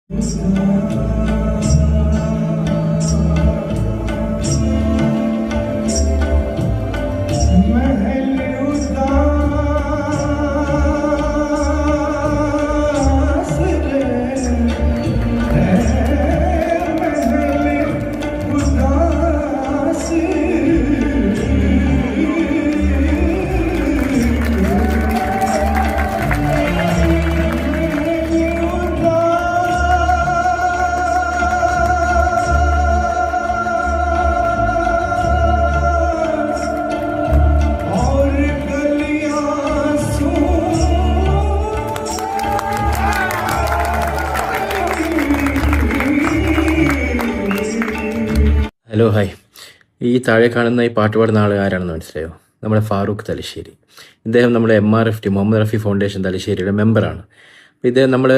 Hello hi. ഈ താഴെ കാണുന്ന ഈ പാട്ട് പാടുന്ന ആൾ ആരാണെന്ന് മനസ്സിലായോ? നമ്മുടെ ഫാറൂഖ് തലശ്ശേരി. ഇദ്ദേഹം നമ്മുടെ MRFT മുഹമ്മദ് റഫി ഫൗണ്ടേഷൻ തലശ്ശേരിയുടെ മെമ്പറാണ്. അപ്പോൾ ഇദ്ദേഹം നമ്മൾ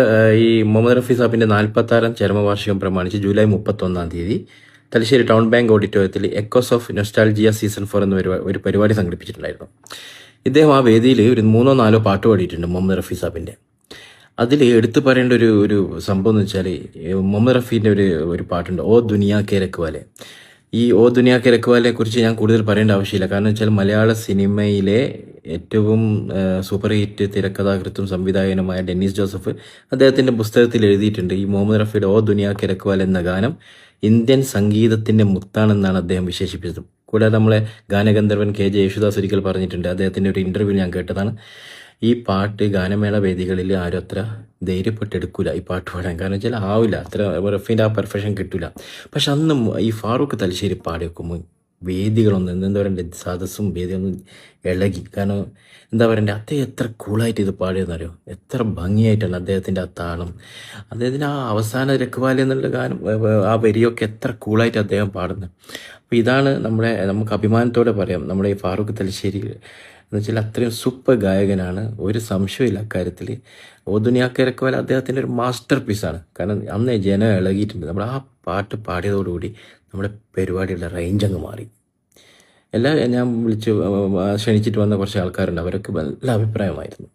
ഈ മുഹമ്മദ് റഫി സാഹിബിൻ്റെ 46ാം ചരമവാർഷികം പ്രമാണിച്ച് ജൂലൈ 31 തലശ്ശേരി ടൗൺ ബാങ്ക് ഓഡിറ്റോറിയത്തിൽ എക്കോസ് ഓഫ് നൊസ്റ്റാൾജിയ സീസൺ 4 എന്ന ഒരു പരിപാടി സംഘടിപ്പിച്ചിട്ടുണ്ടായിരുന്നു. ഇദ്ദേഹം ആ വേദിയിൽ ഒരു 3-4 പാട്ട് പാടിയിട്ടുണ്ട് മുഹമ്മദ് റഫി സാഹിബിൻ്റെ. അതിൽ എടുത്തു പറയേണ്ട ഒരു സംഭവം എന്ന് വെച്ചാൽ മുഹമ്മദ് റഫീൻ്റെ ഒരു പാട്ടുണ്ട്, ഓ ദുനിയാ കെ രഖ്വാലെ. ഈ ഓ ദുനിയാ കെ രഖ്വാലെ കുറിച്ച് ഞാൻ കൂടുതൽ പറയേണ്ട ആവശ്യമില്ല. കാരണം വെച്ചാൽ മലയാള സിനിമയിലെ ഏറ്റവും സൂപ്പർ ഹിറ്റ് തിരക്കഥാകൃത്തും സംവിധായകനുമായ ഡെന്നീസ് ജോസഫ് അദ്ദേഹത്തിൻ്റെ പുസ്തകത്തിൽ എഴുതിയിട്ടുണ്ട്, ഈ മുഹമ്മദ് റഫീയുടെ ഓ ദുനിയാ കെ രഖ്വാലെ എന്ന ഗാനം ഇന്ത്യൻ സംഗീതത്തിൻ്റെ മുത്താണെന്നാണ് അദ്ദേഹം വിശേഷിപ്പിച്ചത്. കൂടാതെ നമ്മളെ ഗാനഗന്ധർവൻ KJ യേശുദാസ് ഒരിക്കൽ പറഞ്ഞിട്ടുണ്ട്, അദ്ദേഹത്തിൻ്റെ ഒരു ഇൻ്റർവ്യൂ ഞാൻ കേട്ടതാണ്, ഈ പാട്ട് ഗാനമേള വേദികളിൽ ആരും അത്ര ധൈര്യപ്പെട്ടെടുക്കില്ല ഈ പാട്ട് പാടാൻ. കാരണം വെച്ചാൽ ആവില്ല, അത്ര റഫീൻ്റെ ആ പെർഫെക്ഷൻ കിട്ടില്ല. പക്ഷെ അന്ന് ഈ ഫാറൂഖ് തലശ്ശേരി പാടി വെക്കുമ്പോൾ വേദികളൊന്നും എന്താ പറയണ്ടേ, സദസ്സും വേദിയൊന്നും ഇളകി. കാരണം എന്താ പറയണ്ടേ, അദ്ദേഹം എത്ര കൂളായിട്ട് ഇത് പാടിയെന്നറിയോ, എത്ര ഭംഗിയായിട്ടാണ് അദ്ദേഹത്തിൻ്റെ ആ താളം, അദ്ദേഹത്തിൻ്റെ ആ അവസാന രഖ്വാലെ എന്നുള്ള ഗാനം, ആ വരിയൊക്കെ എത്ര കൂളായിട്ട് അദ്ദേഹം പാടുന്നത്. അപ്പോൾ ഇതാണ് നമുക്ക് അഭിമാനത്തോടെ പറയാം, നമ്മുടെ ഈ ഫാറൂഖ് തലശ്ശേരി എന്ന് വെച്ചാൽ അത്രയും സൂപ്പർ ഗായകനാണ്, ഒരു സംശയമില്ല അക്കാര്യത്തിൽ. ഓ ദുനിയാ കെ രഖ്വാലെ അദ്ദേഹത്തിൻ്റെ ഒരു മാസ്റ്റർ പീസാണ്. കാരണം അന്ന് ജനം ഇളകിയിട്ടുണ്ട്. നമ്മൾ ആ പാട്ട് പാടിയതോടുകൂടി നമ്മുടെ പരിപാടിയുടെ റേഞ്ച് അങ്ങ് മാറി. ഞാൻ ക്ഷണിച്ചിട്ട് വന്ന കുറച്ച് ആൾക്കാരുണ്ട്, അവരൊക്കെ നല്ല അഭിപ്രായമായിരുന്നു.